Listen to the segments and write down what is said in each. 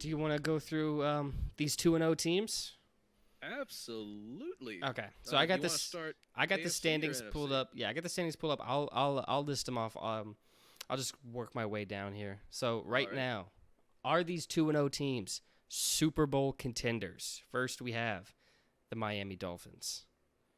Do you want to go through these 2-0 teams? Absolutely. Okay, so I got this. I got the AFC standings or pulled NFC? up. Yeah, I got the standings pulled up. I'll list them off. I'll just work my way down here. So All right right. now, are these 2-0 teams Super Bowl contenders? First, we have the Miami Dolphins.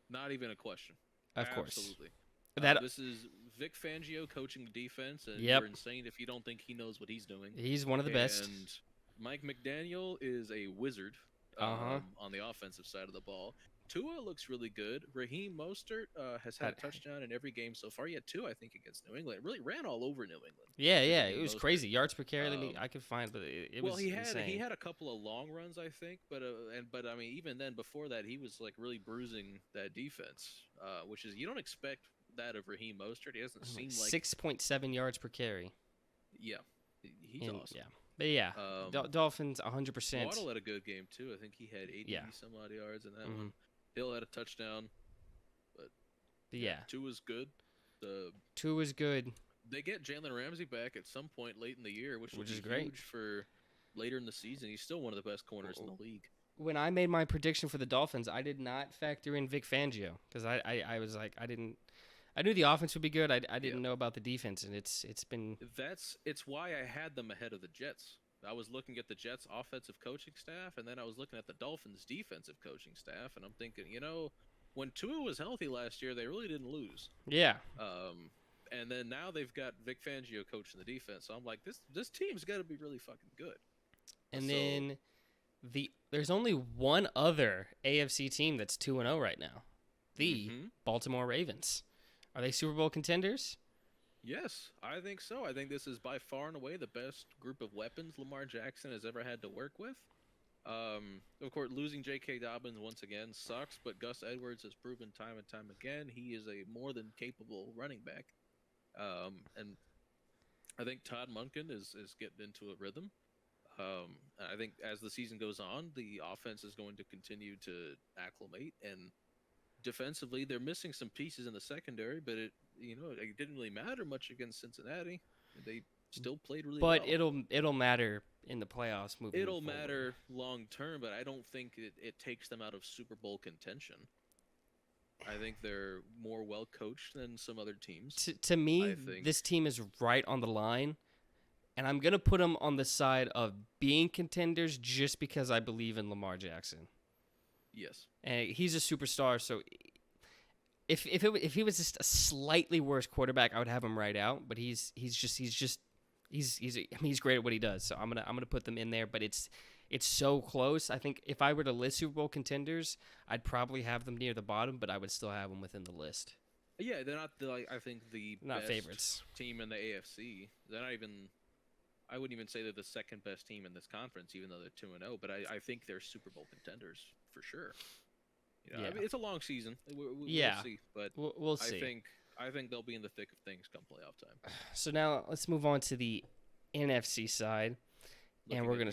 Not even a question. Of course. Absolutely. That This is Vic Fangio coaching the defense, and Yep. you're insane if you don't think he knows what he's doing. He's one of the best. And Mike McDaniel is a wizard on the offensive side of the ball. Tua looks really good. Raheem Mostert has had a touchdown in every game so far. He had 2, I think, against New England. Really ran all over New England. Yeah, Raheem it was Mostert. crazy. Yards per carry. I could find, but it was insane. He had a couple of long runs, I think, but I mean, even then, before that, he was like really bruising that defense, which is you don't expect that of Raheem Mostert. He doesn't seem like 6.7 yards per carry. Yeah, he's awesome. Yeah, but yeah, Dolphins 100%. Waddle had a good game too. I think he had 80 some odd yards in that one. Hill had a touchdown, but yeah, Tua was good. Tua was good. They get Jalen Ramsey back at some point late in the year, which is great huge for later in the season. He's still one of the best corners in the league. When I made my prediction for the Dolphins, I did not factor in Vic Fangio because I was like I knew the offense would be good. I didn't know about the defense, and it's been. It's why I had them ahead of the Jets. I was looking at the Jets' offensive coaching staff, and then I was looking at the Dolphins' defensive coaching staff, and I'm thinking, when Tua was healthy last year, they really didn't lose. Yeah. And then now they've got Vic Fangio coaching the defense, so I'm like, this team's got to be really fucking good. And then there's only one other AFC team that's 2-0 right now, the Baltimore Ravens. Are they Super Bowl contenders? Yes, I think so. I think this is by far and away the best group of weapons Lamar Jackson has ever had to work with. Of course, losing J.K. Dobbins once again sucks, but Gus Edwards has proven time and time again he is a more than capable running back. And I think Todd Monken is getting into a rhythm. I think as the season goes on, the offense is going to continue to acclimate, and defensively, they're missing some pieces in the secondary, but it didn't really matter much against Cincinnati. They still played really well. But it'll matter in the playoffs moving It'll forward. matter long term, but I don't think it takes them out of Super Bowl contention. I think they're more well coached than some other teams. To me, this team is right on the line, and I'm gonna put them on the side of being contenders just because I believe in Lamar Jackson. Yes, and he's a superstar. So if he was just a slightly worse quarterback, I would have him right out. But he's great at what he does. So I'm gonna put them in there. But it's so close. I think if I were to list Super Bowl contenders, I'd probably have them near the bottom, but I would still have them within the list. Yeah, they're not I think the not best favorites team in the AFC. They're not even. I wouldn't even say they're the second best team in this conference, even though they're 2-0. But I think they're Super Bowl contenders for sure. Yeah. I mean, it's a long season. We'll see, but we'll see. I think they'll be in the thick of things come playoff time. So now let's move on to the NFC side, and we're gonna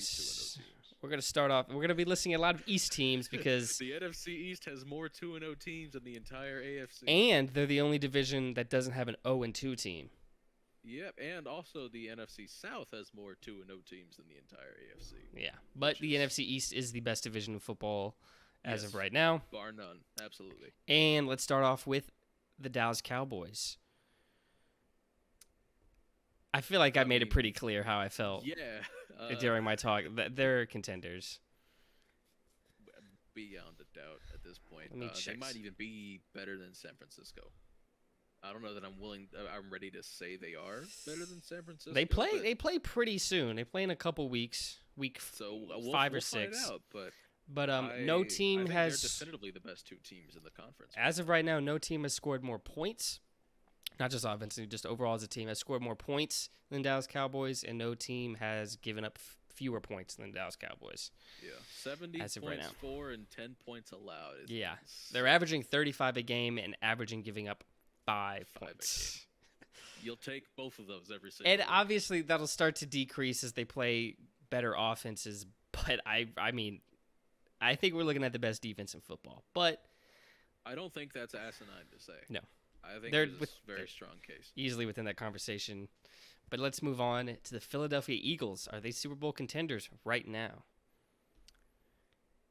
start off. We're gonna be listing a lot of East teams because the NFC East has more 2-0 teams than the entire AFC, and they're the only division that doesn't have an 0-2 team. Yep, and also the NFC South has more 2-0 teams than the entire AFC. Yeah, but the NFC East is the best division of football as of right now. Bar none, absolutely. And let's start off with the Dallas Cowboys. I feel like I made it pretty clear how I felt during my talk. They're contenders. Beyond a doubt at this point. They might even be better than San Francisco. I don't know that I'm ready to say they are better than San Francisco. They play pretty soon. They play in a couple weeks, we'll 5 or 6. Find out, but no team has. They're definitively the best 2 teams in the conference. As of right now, no team has scored more points. Not just offensively, just overall as a team has scored more points than Dallas Cowboys, and no team has given up fewer points than Dallas Cowboys. Yeah, 70 points for and 10 points allowed. They're averaging 35 a game and averaging giving up 5 points. You'll take both of those every single And obviously that'll start to decrease as they play better offenses, but I mean, I think we're looking at the best defense in football. But I don't think that's asinine to say. No. I think They're there's a very strong case. easily within that conversation. But let's move on to the Philadelphia Eagles. Are they Super Bowl contenders right now?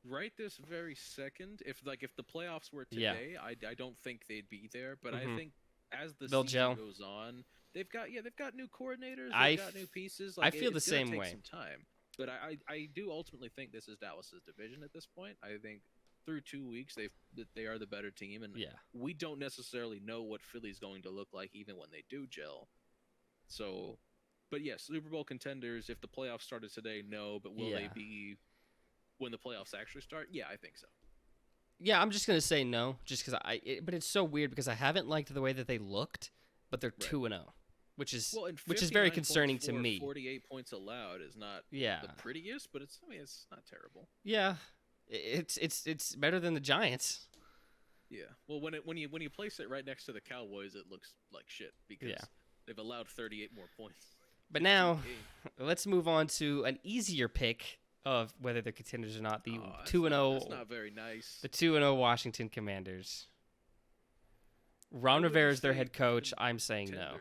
Right this very second, if the playoffs were today, I don't think they'd be there. But I think as the They'll season gel. goes on, they've got new coordinators, I they've got new pieces. I feel the it's gonna same take way. Some time, but I do ultimately think this is Dallas's division at this point. I think through 2 weeks they are the better team, and we don't necessarily know what Philly's going to look like even when they do gel. So, but yes, Super Bowl contenders. If the playoffs started today, no. But will they be when the playoffs actually start? Yeah, I think so. Yeah, I'm just gonna say no, just because but it's so weird because I haven't liked the way that they looked, but they're 2-0, which is very concerning to me. 48 points allowed is not the prettiest, but it's not terrible. Yeah, it's better than the Giants. Yeah. Well, when you place it right next to the Cowboys, it looks like shit because they've allowed 38 more points. But now, let's move on to an easier pick of whether they're contenders or not. The 2-0. That's not very nice. The 2-0 Washington Commanders. Ron Rivera is their head coach. I'm saying no.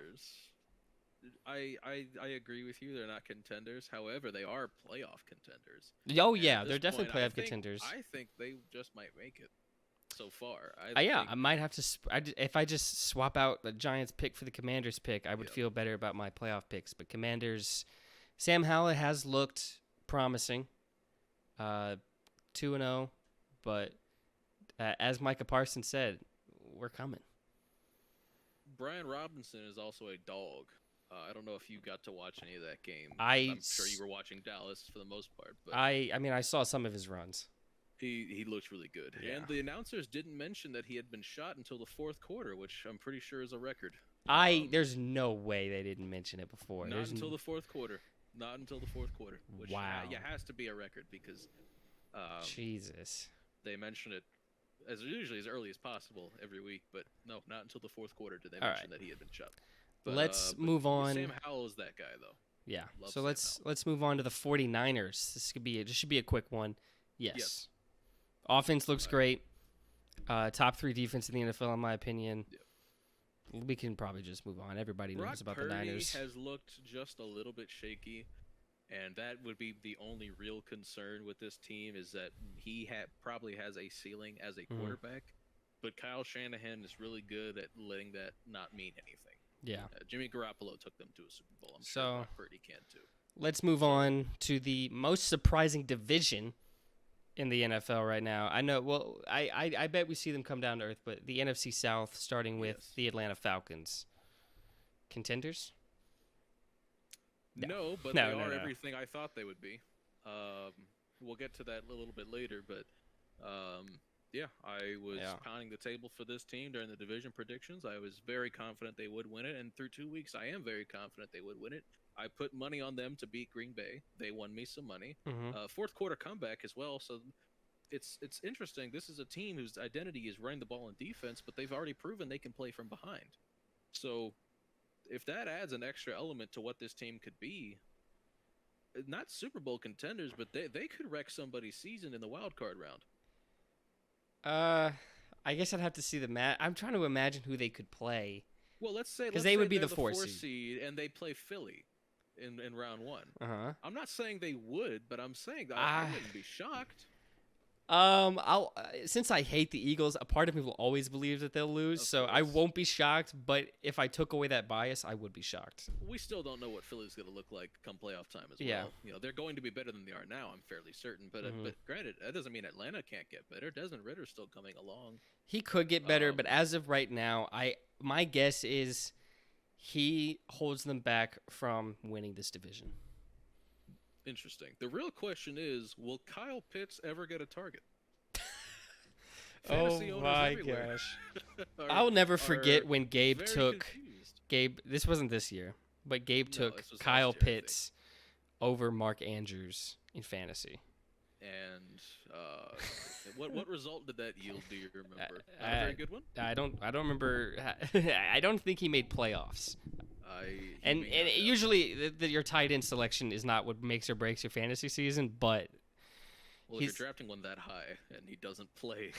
I agree with you. They're not contenders. However, they are playoff contenders. Oh yeah, they're definitely playoff contenders. I think they just might make it. So far, I might have to. If I just swap out the Giants pick for the Commanders pick, I would feel better about my playoff picks. But Commanders, Sam Howell has looked promising. 2-0, but as Micah Parsons said, we're coming. Brian Robinson is also a dog. I don't know if you got to watch any of that game. I'm sure you were watching Dallas for the most part. But I saw some of his runs. He looked really good. Yeah. And the announcers didn't mention that he had been shot until the fourth quarter, which I'm pretty sure is a record. There's no way they didn't mention it before. Not until the fourth quarter. Not until the fourth quarter. Which, wow. Has to be a record because Jesus. They mention it usually as early as possible every week, but no, not until the fourth quarter did they mention that he had been shot. But, let's move on. Sam Howell is that guy, though. Yeah. So let's move on to the 49ers. This should be a quick one. Yes. Offense looks great. Top 3 defense in the NFL, in my opinion. Yep. We can probably just move on. Everybody knows about the Niners. Has looked just a little bit shaky, and that would be the only real concern with this team is that he probably has a ceiling as a quarterback, but Kyle Shanahan is really good at letting that not mean anything. Yeah. Jimmy Garoppolo took them to a Super Bowl. I'm sure Brock Purdy can too. Let's move on to the most surprising division in the NFL right now. I know. Well, I bet we see them come down to earth, but the NFC South, starting with the Atlanta Falcons, contenders. No, but they are everything I thought they would be. We'll get to that a little bit later, but I was pounding the table for this team during the division predictions. I was very confident they would win it, and through 2 weeks, I am very confident they would win it. I put money on them to beat Green Bay. They won me some money. Fourth quarter comeback as well. So it's interesting. This is a team whose identity is running the ball in defense, but they've already proven they can play from behind. So if that adds an extra element to what this team could be, not Super Bowl contenders, but they could wreck somebody's season in the wild card round. I guess I'd have to see the match. I'm trying to imagine who they could play. Well, let's say they would be the 4 4 seed, and they play Philly in round 1. I'm not saying they would, but I'm saying that I wouldn't be shocked. Since I hate the Eagles, a part of me will always believe that they'll lose, so I won't be shocked. But if I took away that bias, I would be shocked. We still don't know what Philly's going to look like come playoff time as well. You know, they're going to be better than they are now. I'm fairly certain. But but granted, that doesn't mean Atlanta can't get better. Desmond Ritter's still coming along. He could get better, but as of right now, my guess is he holds them back from winning this division. Interesting. The real question is, will Kyle Pitts ever get a target? Oh my gosh. I'll never forget when Gabe took confused. This wasn't this year, but Gabe took Kyle Pitts over Mark Andrews in fantasy. And what result did that yield? Do you remember? Not a very good one. I don't remember. I don't think he made playoffs. And usually your tight end selection is not what makes or breaks your fantasy season, but Well, if you're drafting one that high and he doesn't play,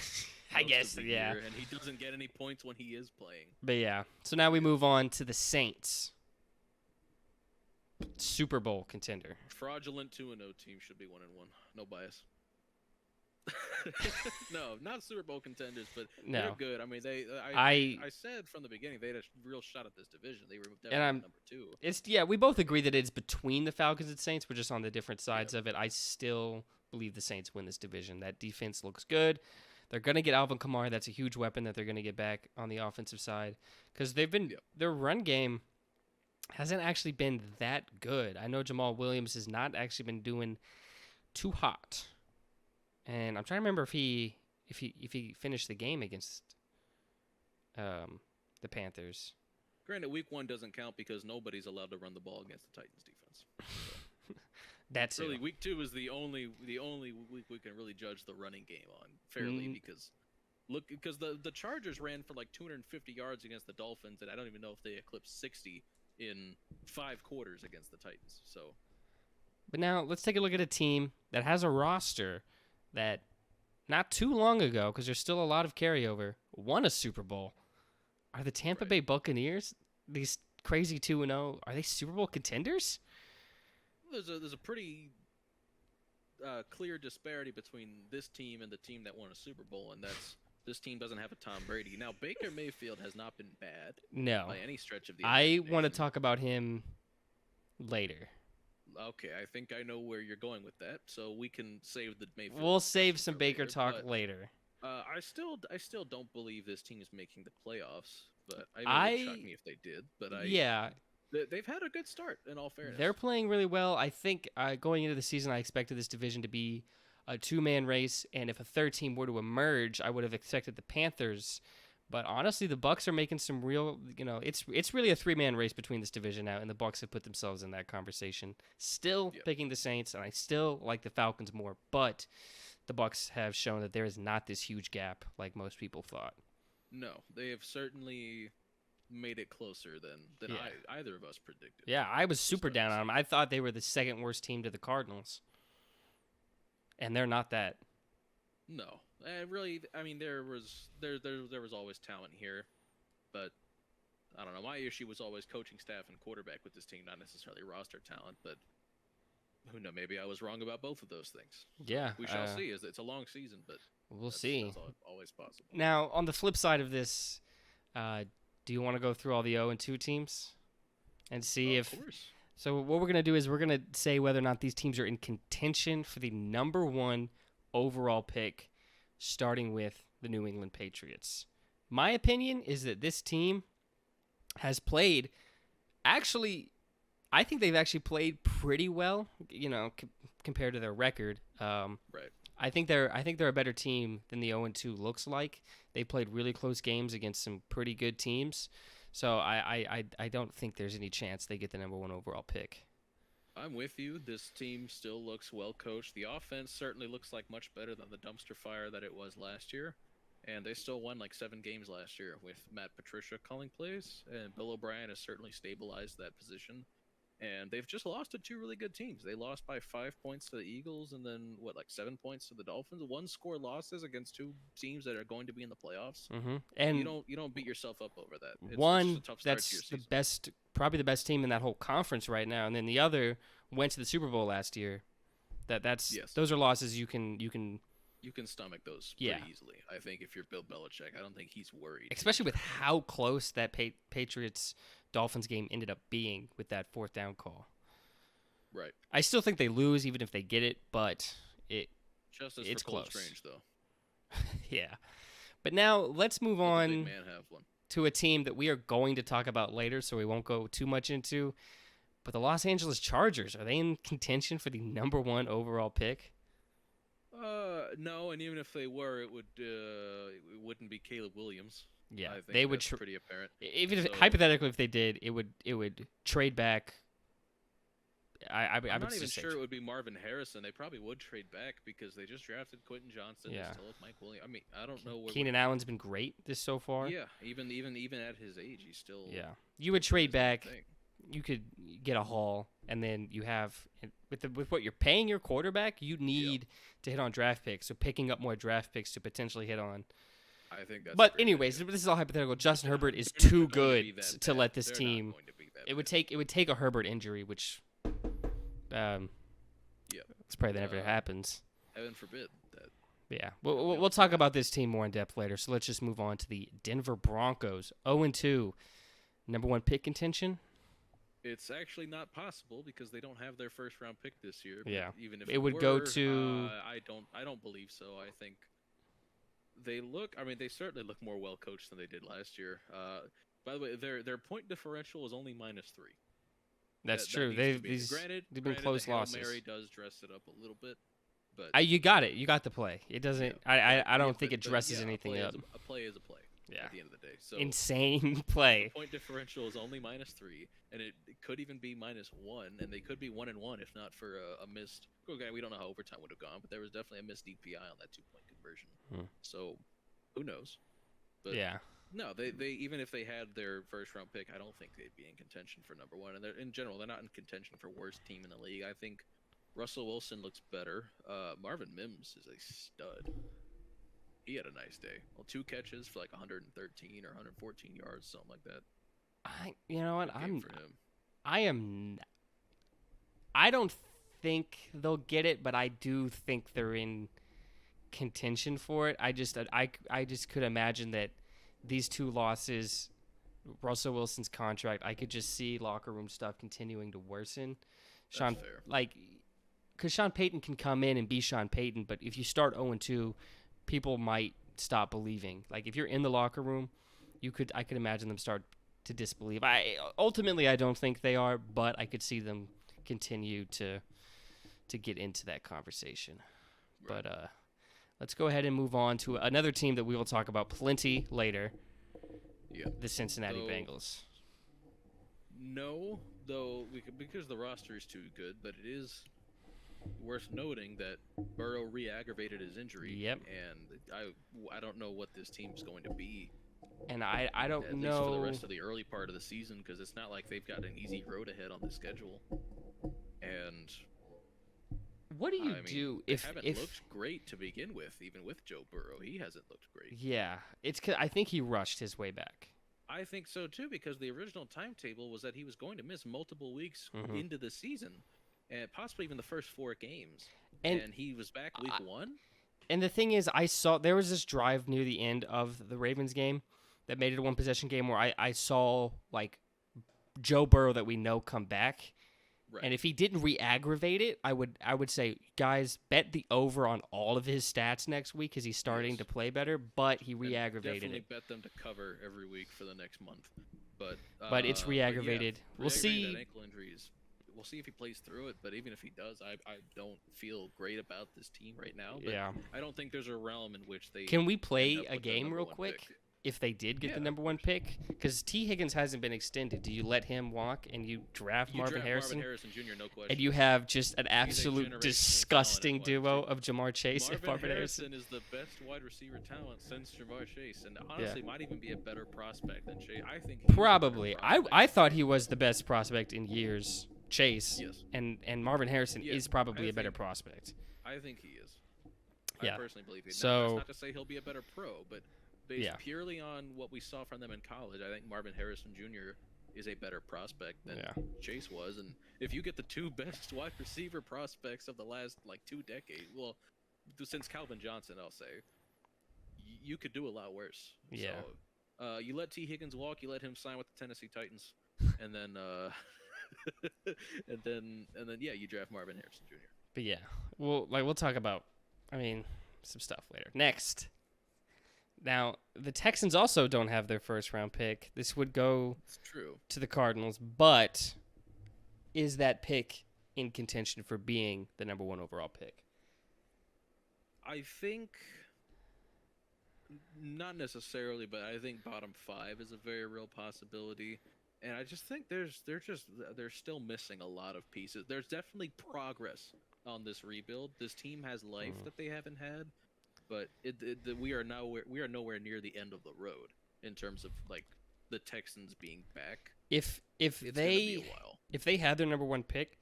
I guess, yeah. year, and he doesn't get any points when he is playing. But yeah, so now we move on to the Saints. Super Bowl contender. Fraudulent 2-0 team should be 1-1. No bias. No, not Super Bowl contenders, but they're good. I mean, I said from the beginning they had a real shot at this division. They were definitely number 2. We both agree that it's between the Falcons and Saints. We're just on the different sides of it. I still believe the Saints win this division. That defense looks good. They're going to get Alvin Kamara. That's a huge weapon that they're going to get back on the offensive side because their run game hasn't actually been that good. I know Jamal Williams has not actually been doing too hot. And I'm trying to remember if he finished the game against the Panthers. Granted, week 1 doesn't count because nobody's allowed to run the ball against the Titans defense. So. That's really week 2 is the only week we can really judge the running game on fairly because the Chargers ran for like 250 yards against the Dolphins, and I don't even know if they eclipsed 60 in 5 quarters against the Titans. So, but now let's take a look at a team that has a roster that not too long ago, because there's still a lot of carryover, won a Super Bowl. Are the Tampa Bay Buccaneers, these crazy 2-0, are they Super Bowl contenders? There's a pretty clear disparity between this team and the team that won a Super Bowl, and that's this team doesn't have a Tom Brady. Now, Baker Mayfield has not been bad by any stretch of the imagination. I want to talk about him later. Okay, I think I know where you're going with that, so we can save the Mayfield. We'll save some Baker talk later. I still don't believe this team is making the playoffs, but it would shock me if they did. But they've had a good start, in all fairness. They're playing really well. I think going into the season, I expected this division to be a 2-man race, and if a third team were to emerge, I would have expected the Panthers. But honestly, the Bucs are making some real, it's really a 3-man race between this division now, and the Bucs have put themselves in that conversation. Still picking the Saints, and I still like the Falcons more, but the Bucs have shown that there is not this huge gap like most people thought. No, they have certainly made it closer than either of us predicted. Yeah, I was super down on them. I thought they were the second worst team to the Cardinals, and they're not that. No. Really, I mean, there was always talent here, but I don't know. My issue was always coaching staff and quarterback with this team, not necessarily roster talent. But who knows? Maybe I was wrong about both of those things. Yeah, we shall see. It's a long season, but we'll see. That's always possible. Now, on the flip side of this, do you want to go through all the 0-2 teams and see if? Of course. So what we're gonna do is we're gonna say whether or not these teams are in contention for the number 1 overall pick, starting with the New England Patriots. My opinion is that this team has played, actually, I think they've actually played pretty well, compared to their record. Right. I think they're a better team than the 0-2 looks like. They played really close games against some pretty good teams. So I don't think there's any chance they get the number 1 overall pick. I'm with you. This team still looks well coached. The offense certainly looks like much better than the dumpster fire that it was last year. And they still won like 7 games last year with Matt Patricia calling plays. And Bill O'Brien has certainly stabilized that position. And they've just lost to 2 really good teams. They lost by 5 points to the Eagles and then, 7 points to the Dolphins. 1-score losses against 2 teams that are going to be in the playoffs. Mm-hmm. And you don't beat yourself up over that. It's a tough start to your season. Probably the best team in that whole conference right now. And then the other went to the Super Bowl last year. Those are losses you can stomach those pretty easily. I think if you're Bill Belichick, I don't think he's worried. Especially with how close that Patriots-Dolphins game ended up being with that 4th down call. Right. I still think they lose even if they get it, but it's close. Strange, though. Yeah. But now let's move on to a team that we are going to talk about later, so we won't go too much into. But the Los Angeles Chargers, are they in contention for the number 1 overall pick? No, and even if they were, it wouldn't be Caleb Williams. Yeah, I think they would. Pretty apparent. Hypothetically, if they did, it would trade back. I'm not even sure it would be Marvin Harrison. They probably would trade back because they just drafted Quentin Johnston. Yeah. They still have Mike Williams. I mean, I don't know where. Keenan Allen's been great so far. Yeah, even at his age, he's still. Yeah, you would trade back you could get a haul, and then you have with what you're paying your quarterback, you need to hit on draft picks. So picking up more draft picks to potentially hit on. I think that's. But anyways, this is all hypothetical. Justin Herbert is too good to let this team. It would take a Herbert injury, which, it's probably that never happens. Heaven forbid that. Yeah, we'll talk about this team more in depth later. So let's just move on to the Denver Broncos, 0-2, number 1 pick contention. It's actually not possible because they don't have their first round pick this year. Yeah, even if it would go to. I don't believe so. I think they look. I mean, they certainly look more well coached than they did last year. By the way, their point differential is only -3. That's true. They've been close losses. Mary does dress it up a little bit, but you got it. You got the play. It doesn't. I don't think it dresses anything up. A play is a play. Yeah. At the end of the day, so insane play. The point differential is only -3, and it could even be -1, and they could be 1-1 if not for a missed. Okay, we don't know how overtime would have gone, but there was definitely a missed DPI on that 2-point conversion. So, who knows? But yeah. No, they even if they had their first round pick, I don't think they'd be in contention for number 1. And in general, they're not in contention for worst team in the league. I think Russell Wilson looks better. Marvin Mims is a stud. He had a nice day. Well, 2 catches for like 113 or 114 yards, something like that. You know what? I don't think they'll get it, but I do think they're in contention for it. I just could imagine that these 2 losses, Russell Wilson's contract, I could just see locker room stuff continuing to worsen. That's fair. Because Sean Payton can come in and be Sean Payton, but if you start 0-2, people might stop believing. Like if you're in the locker room, I could imagine them start to disbelieve. Ultimately I don't think they are, but I could see them continue to get into that conversation. Right. But let's go ahead and move on to another team that we will talk about plenty later. Yeah. The Cincinnati Bengals. No, though because the roster is too good, but it is worth noting that Burrow re-aggravated his injury. Yep. And I don't know what this team's going to be. And I don't at know least for the rest of the early part of the season, because it's not like they've got an easy road ahead on the schedule. And what do you do if they haven't looked great to begin with, even with Joe Burrow? He hasn't looked great. Yeah, I think he rushed his way back. I think so too, because the original timetable was that he was going to miss multiple weeks into the season, and possibly even the first 4 games. And he was back week 1. And the thing is, I saw there was this drive near the end of the Ravens game that made it a 1-possession game where I saw like Joe Burrow that we know come back. Right. And if he didn't re-aggravate it, I would say, guys, bet the over on all of his stats next week because he's starting to play better, but he re-aggravated it. Definitely bet them to cover every week for the next month. But it's re-aggravated. We'll see. That ankle injury we'll see if he plays through it, but even if he does, I don't feel great about this team right now. But yeah. I don't think there's a realm in which they Can we play a game real quick? Pick. If they did get the number 1 pick, because T. Higgins hasn't been extended, do you let him walk and you draft Marvin Harrison? Marvin Harrison Jr., no question. And you have just an absolute disgusting duo of Jamar Chase and Marvin Harrison. Is the best wide receiver talent since Jamar Chase, and honestly might even be a better prospect than Chase. I think probably. I thought he was the best prospect in years. Chase, yes. and Marvin Harrison is probably a better prospect. I think he is. I personally believe he is. So, that's not to say he'll be a better pro, but based purely on what we saw from them in college, I think Marvin Harrison Jr. is a better prospect than Chase was. And if you get the 2 best wide receiver prospects of the last 2 decades, well, since Calvin Johnson, I'll say, you could do a lot worse. Yeah. So, you let T. Higgins walk, you let him sign with the Tennessee Titans, and then and then you draft Marvin Harrison Jr. But yeah, we'll talk about some stuff later. Next. Now, the Texans also don't have their first round pick. This would go to the Cardinals, but is that pick in contention for being the number 1 overall pick? I think not necessarily, but I think bottom 5 is a very real possibility. And I just think they're still missing a lot of pieces. There's definitely progress on this rebuild. This team has life that they haven't had, but we are nowhere near the end of the road in terms of the Texans being back. If It's gonna be a while. if they had their number one pick,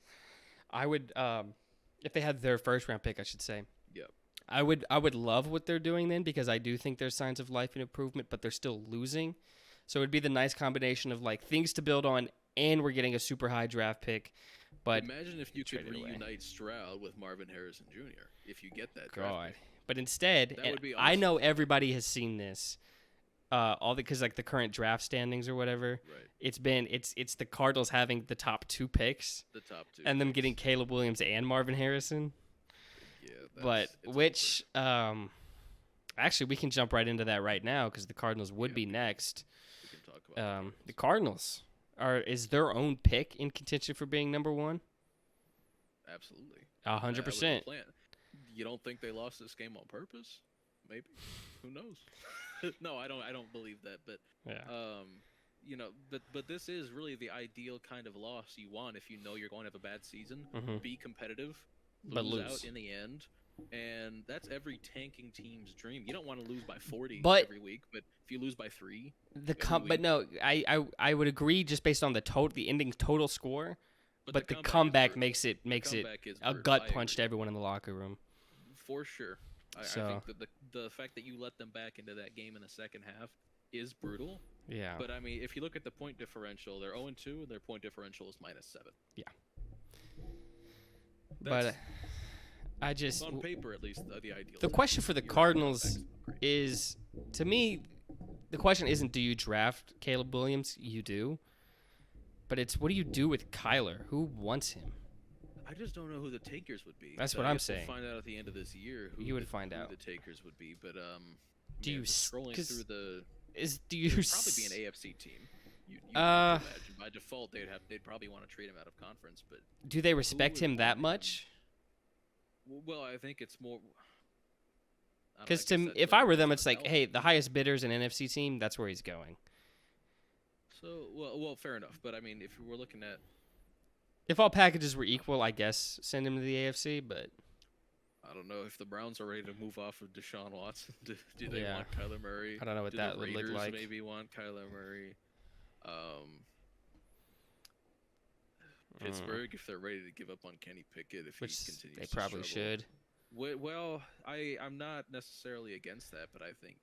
I would if they had their first round pick, I should say. Yep. I would love what they're doing then, because I do think there's signs of life and improvement, but they're still losing. So it'd be the nice combination of like things to build on, and we're getting a super high draft pick. But imagine if you could reunite Stroud with Marvin Harrison Jr. if you get that draft pick. But instead, That would be I awesome. know everybody has seen this. Because like the current draft standings or whatever, Right. it's the Cardinals having the top 2 picks, The top 2. and them getting Caleb Williams and Marvin Harrison. Yeah. Actually, we can jump right into that right now, because the Cardinals would be next. We can talk about The Cardinals is their own pick in contention for being number 1? Absolutely. 100%. You don't think they lost this game on purpose? Maybe. Who knows? No, I don't believe that. But Yeah. but this is really the ideal kind of loss you want if you know you're going to have a bad season. Mhm. Be competitive, But lose lose. out in the end, and that's every tanking team's dream. You don't want to lose by 40 But- every week, but if you lose by 3, But no, I would agree just based on the ending total score. But the comeback is comeback brutal. makes it Comeback is a brutal. gut I punch to agree. everyone in the locker room. For sure. I So- think that the fact that you let them back into that game in the second half is brutal. Yeah. But I mean, if you look at the point differential, they're 0-2, and their point differential is -7. But I just On paper, at least, the ideal. the question for the Your Cardinals quarterback's not great. is, to me, the question isn't do you draft Caleb Williams? You do. But it's what do you do with Kyler? Who wants him? I just don't know who the takers would be. That's So what I I'm guess saying. We'll find out at the end of this year. You would find out. who the takers would be. But Do you just scrolling 'cause through the? Do you It'd probably be an AFC team. You'd have to imagine. By default, they'd probably want to trade him out of conference. But do they respect would him that want him? much? well, I think it's more. Because if I were them, it's like, hey, the highest bidder's an NFC team. That's where he's going. So well, fair enough. But I mean, if we're looking at, If all packages were equal, I guess send him to the AFC. But I don't know if the Browns are ready to move off of Deshaun Watson. Do they Yeah. want Kyler Murray? I don't know what Do that the would look Raiders like. maybe want Kyler Murray. Pittsburgh, if they're ready to give up on Kenny Pickett, if Which he continues they to probably struggle. should. Well, I'm not necessarily against that, but I think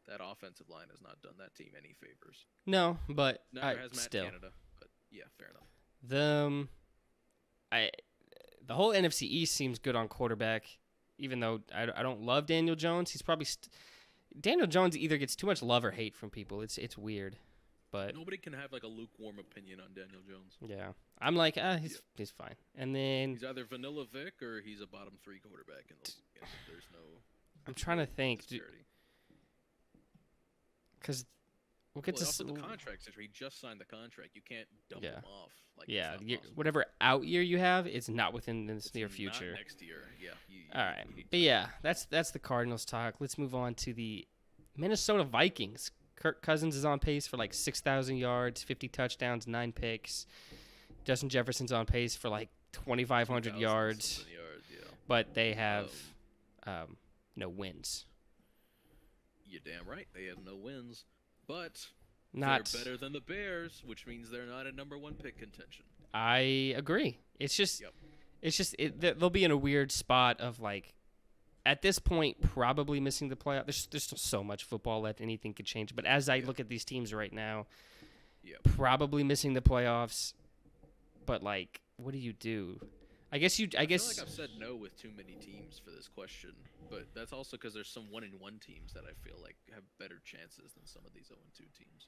that offensive line has not done that team any favors. No, but Neither has Matt still. Canada, but yeah, fair enough. The whole NFC East seems good on quarterback, even though I don't love Daniel Jones. He's probably Daniel Jones either gets too much love or hate from people. It's weird, but Nobody can have like a lukewarm opinion on Daniel Jones. yeah, I'm like he's fine. And then He's either Vanilla Vic or he's a bottom 3 quarterback in the league. There's no. I'm trying to think disparity. because we'll get Also to the contract situation. He just signed the contract. You can't dump him off. Like, yeah, it's not possible. whatever out year you have, it's not within this It's near not future. next year. Yeah. All right, but yeah, that's the Cardinals talk. Let's move on to the Minnesota Vikings. Kirk Cousins is on pace for like 6,000 yards, 50 touchdowns, 9 picks. Justin Jefferson's on pace for like 2,500 yards, Yeah. but they have no wins. You're damn right. They have no wins, but Not. they're better than the Bears, which means they're not in number 1 pick contention. I agree. It's just, Yep. they'll be in a weird spot of like, at this point, probably missing the playoff. There's still so much football left. Anything could change. But as I look at these teams right now, probably missing the playoffs. But like, what do you do? I guess. feel like I've said no with too many teams for this question, but that's also because there's some 1-1 teams that I feel like have better chances than some of these 0-2 teams.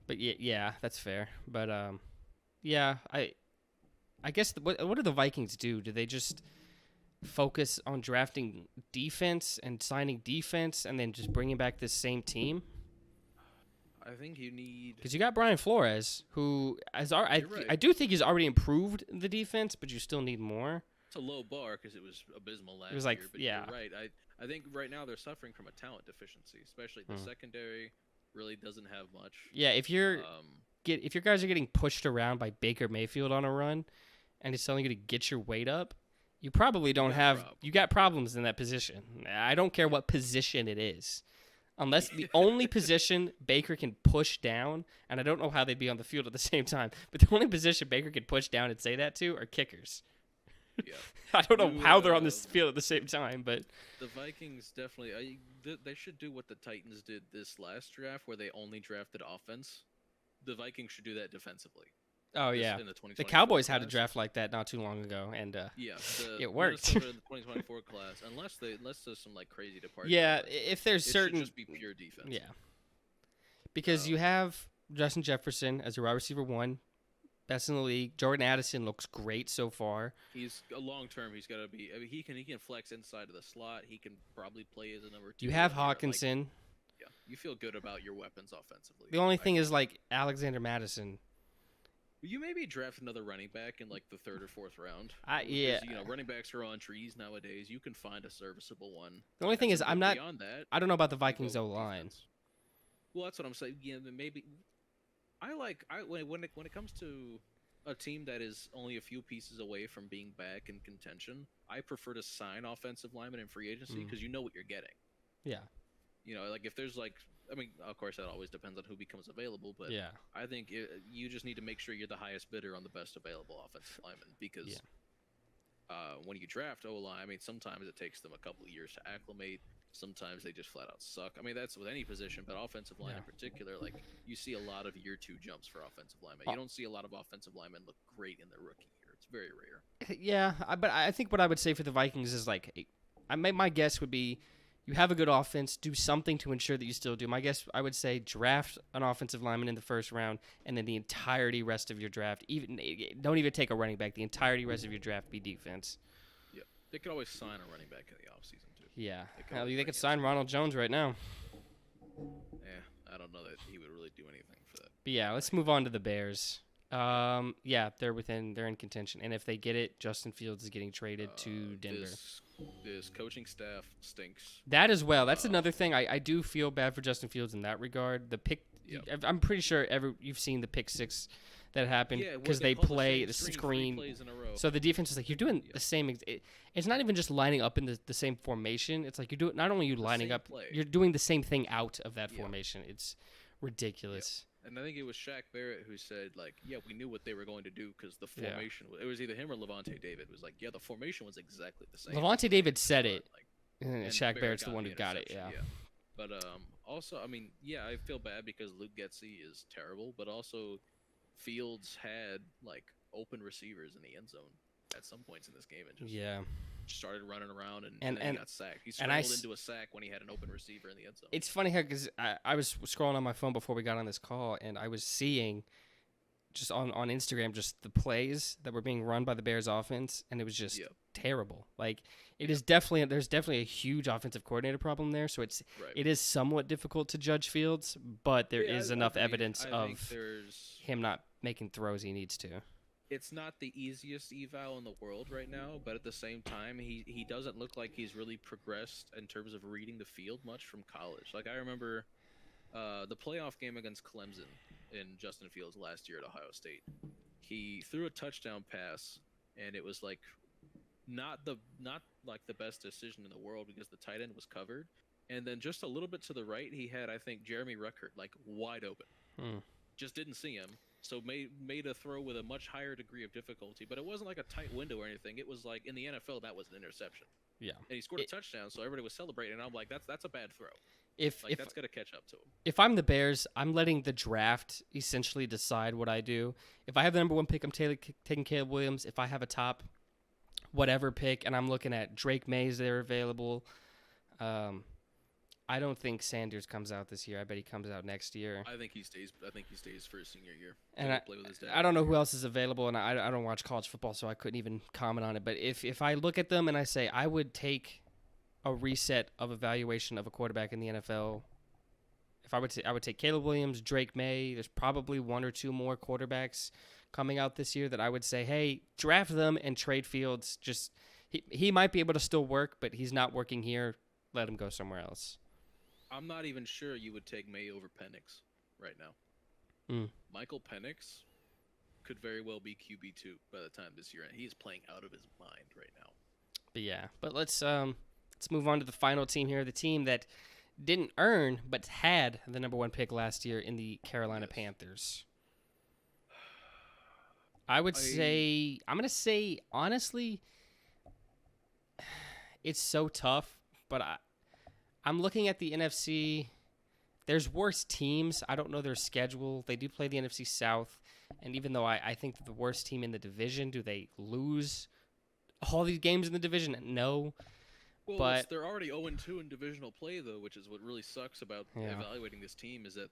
But yeah, that's fair. But yeah, I guess what do the Vikings do? Do they just focus on drafting defense and signing defense, and then just bringing back this same team? I think you need Because you got Brian Flores, who I right. do think he's already improved the defense, but you still need more. It's a low bar because it was abysmal last was like- year. But yeah. you're right. I think right now they're suffering from a talent deficiency, especially the secondary really doesn't have much. Yeah, if your guys are getting pushed around by Baker Mayfield on a run, and he's telling you to get your weight up, you probably don't have. You got problems in that position. I don't care what position it is. Unless the only position Baker can push down, and I don't know how they'd be on the field at the same time, but the only position Baker can push down and say that to are kickers. Yeah. I don't know how they're on this field at the same time, but the Vikings definitely they should do what the Titans did this last draft, where they only drafted offense. The Vikings should do that defensively. Oh yeah, in the Cowboys had a draft like that not too long ago, and it worked. The 2024 class, unless there's some like crazy departure. Yeah, if there's certain, should just be pure defense. Yeah, because you have Justin Jefferson as a wide receiver 1, best in the league. Jordan Addison looks great so far. He's a long term. He's got to be. I mean, he can flex inside of the slot. He can probably play as a number 2. You have Hawkinson. Yeah, you feel good about your weapons offensively. The only thing is like Alexander Madison. You maybe draft another running back in like the 3rd or 4th round. Yeah. Running backs are on trees nowadays. You can find a serviceable one. The only thing is, I'm not. Beyond that, I don't know about the Vikings O-line. Well, that's what I'm saying. Yeah, maybe. When it comes to a team that is only a few pieces away from being back in contention, I prefer to sign offensive linemen in free agency because you know what you're getting. Yeah. Like if there's like. I mean, of course, that always depends on who becomes available, but yeah. I think you just need to make sure you're the highest bidder on the best available offensive lineman because when you draft O-line, I mean, sometimes it takes them a couple of years to acclimate. Sometimes they just flat out suck. I mean, that's with any position, but offensive line in particular, like you see a lot of year 2 jumps for offensive linemen. You don't see a lot of offensive linemen look great in their rookie year. It's very rare. Yeah, but I think what I would say for the Vikings is like, my guess would be, you have a good offense, do something to ensure that you still do. My guess, I would say, draft an offensive lineman in the 1st round, and then the entirety rest of your draft, don't even take a running back. The entirety rest of your draft be defense. Yeah, they could always sign a running back in the offseason too. Yeah, they could sign Ronald Jones right now. Yeah, I don't know that he would really do anything for that. But yeah, let's move on to the Bears. Yeah, they're in contention, and if they get it, Justin Fields is getting traded to Denver. This coaching staff stinks. That as well. That's another thing. I do feel bad for Justin Fields in that regard. The pick. Yep. I'm pretty sure you've seen the pick 6 that happened because they play the screen. So the defense is like, you're doing the same. It's not even just lining up in the same formation. It's like not only are you lining up, you're doing the same thing out of that formation. It's ridiculous. And I think it was Shaq Barrett who said, like, yeah, we knew what they were going to do because the formation, it was either him or Levante David. It was like, yeah, the formation was exactly the same. Levante David said it, and Shaq Barrett's the one who got it, yeah. But also, I mean, yeah, I feel bad because Luke Getsy is terrible, but also Fields had, like, open receivers in the end zone at some points in this game and just started running around and then he got sacked. He scrambled into a sack when he had an open receiver in the end zone. It's funny how, because I was scrolling on my phone before we got on this call, and I was seeing just on Instagram just the plays that were being run by the Bears offense, and it was just terrible. Like, there's definitely a huge offensive coordinator problem there, so it is somewhat difficult to judge Fields, but there is enough evidence of him not making throws he needs to. It's not the easiest eval in the world right now, but at the same time, he doesn't look like he's really progressed in terms of reading the field much from college. Like, I remember the playoff game against Clemson in Justin Fields last year at Ohio State. He threw a touchdown pass, and it was like not like the best decision in the world because the tight end was covered. And then just a little bit to the right, he had, I think, Jeremy Ruckert, like, wide open. Just didn't see him. So made a throw with a much higher degree of difficulty, but it wasn't like a tight window or anything. It was like in the NFL that was an interception. Yeah, and he scored a touchdown, so everybody was celebrating. And I'm like, that's a bad throw. If that's gonna catch up to him. If I'm the Bears, I'm letting the draft essentially decide what I do. If I have the number 1 pick, I'm taking Caleb Williams. If I have a top whatever pick, and I'm looking at Drake Mays, they're available. I don't think Sanders comes out this year. I bet he comes out next year. I think he stays for his senior year. And play with his dad. I don't know who else is available, and I don't watch college football, so I couldn't even comment on it. But if I look at them and I say I would take a reset of evaluation of a quarterback in the NFL, I would take Caleb Williams, Drake May. There's probably 1 or 2 more quarterbacks coming out this year that I would say, hey, draft them and trade Fields. Just he might be able to still work, but he's not working here. Let him go somewhere else. I'm not even sure you would take May over Penix right now. Michael Penix could very well be QB2 by the time this year, and he is playing out of his mind right now. But let's move on to the final team here, the team that didn't earn, but had the number 1 pick last year in the Carolina Panthers. I'm going to say, honestly, it's so tough, but I'm looking at the NFC. There's worse teams. I don't know their schedule. They do play the NFC South, and even though I think the worst team in the division, do they lose all these games in the division? No. Well, but they're already 0-2 in divisional play, though, which is what really sucks about evaluating this team, is that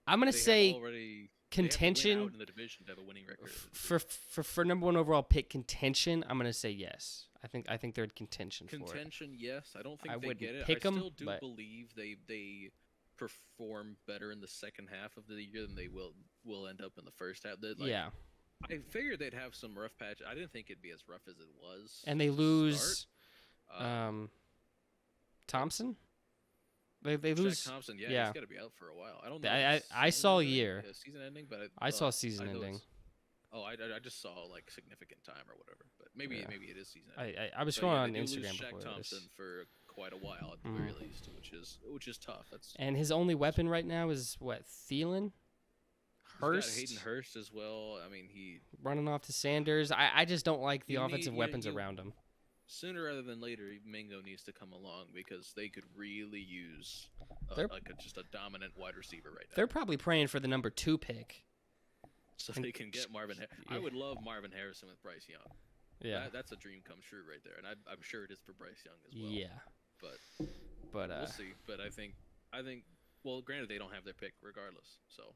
I'm going to say contention out in the division to have a winning record. For number 1 overall pick contention, I'm going to say yes. I think they're in contention for it. Contention, yes. I don't think they get it. I still do believe they perform better in the second half of the year than they will end up in the first half. I figured they'd have some rough patch. I didn't think it'd be as rough as it was. And they lose Thompson? They lose Thompson. Yeah, he's got to be out for a while. I don't know. I saw a year. Season ending, but I saw season ending. I just saw like significant time or whatever. But maybe it is season ending. I was scrolling on Instagram before Shaq Thompson this. For quite a while at the very least, which is tough. And his only weapon right now is what, Thielen? Hurst? Hayden Hurst as well. I mean, he running off to Sanders. I just don't like the offensive weapons around him. Sooner rather than later, Mingo needs to come along because they could really use just a dominant wide receiver right now. They're probably praying for the number 2 pick, so they can get Marvin. I would love Marvin Harrison with Bryce Young. Yeah, that's a dream come true right there, and I'm sure it is for Bryce Young as well. Yeah, but we'll see. But I think well, granted they don't have their pick regardless, so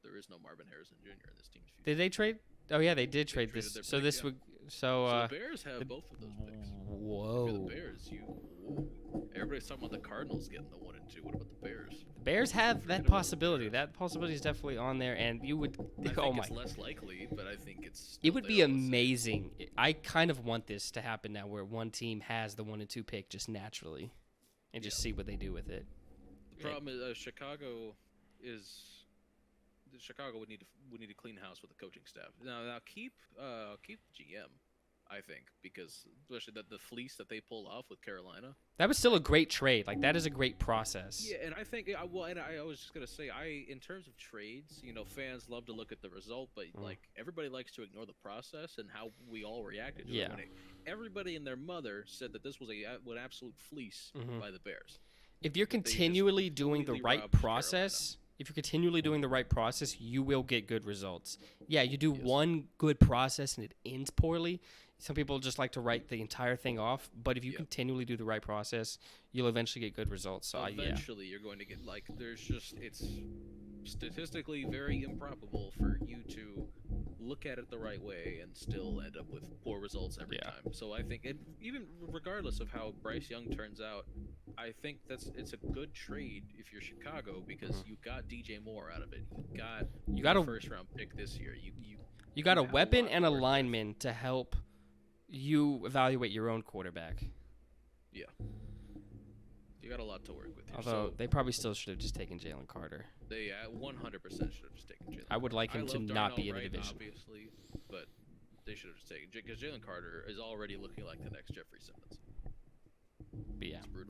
there is no Marvin Harrison Jr. in this team's future. Did they trade? Oh yeah, they did trade this. So pick, this would the Bears have both of those picks. Whoa. For the Bears, everybody's talking about the Cardinals getting the 1 and 2. What about the Bears? The Bears have that possibility. That possibility is definitely on there, and you would. I think it's less likely, but I think it's. It would be amazing. I kind of want this to happen now, where one team has the 1 and 2 pick just naturally, and just see what they do with it. The problem is Chicago would need to clean house with the coaching staff. Now keep GM, I think, because especially the fleece that they pulled off with Carolina. That was still a great trade. Like, that is a great process. Yeah, and I think I was just gonna say, in terms of trades, fans love to look at the result, but like everybody likes to ignore the process and how we all reacted to it. When everybody and their mother said that this was an absolute fleece by the Bears. If you're continually doing the right process. If you're continually doing the right process, you will get good results. Yeah, you do one good process and it ends poorly. Some people just like to write the entire thing off, but if you continually do the right process, you'll eventually get good results. So eventually you're going to get, it's statistically very improbable for you to look at it the right way and still end up with poor results every time. So I think, even regardless of how Bryce Young turns out, I think it's a good trade if you're Chicago because you got DJ Moore out of it. You got a first round pick this year. You got a weapon and a lineman to help you evaluate your own quarterback. Yeah. You got a lot to work with here. Although they probably still should have just taken Jalen Carter. They 100% should have just taken Jalen. I would like him to not be in the division. Obviously, but they should have just taken, because Jalen Carter is already looking like the next Jeffrey Simmons. But yeah. It's brutal.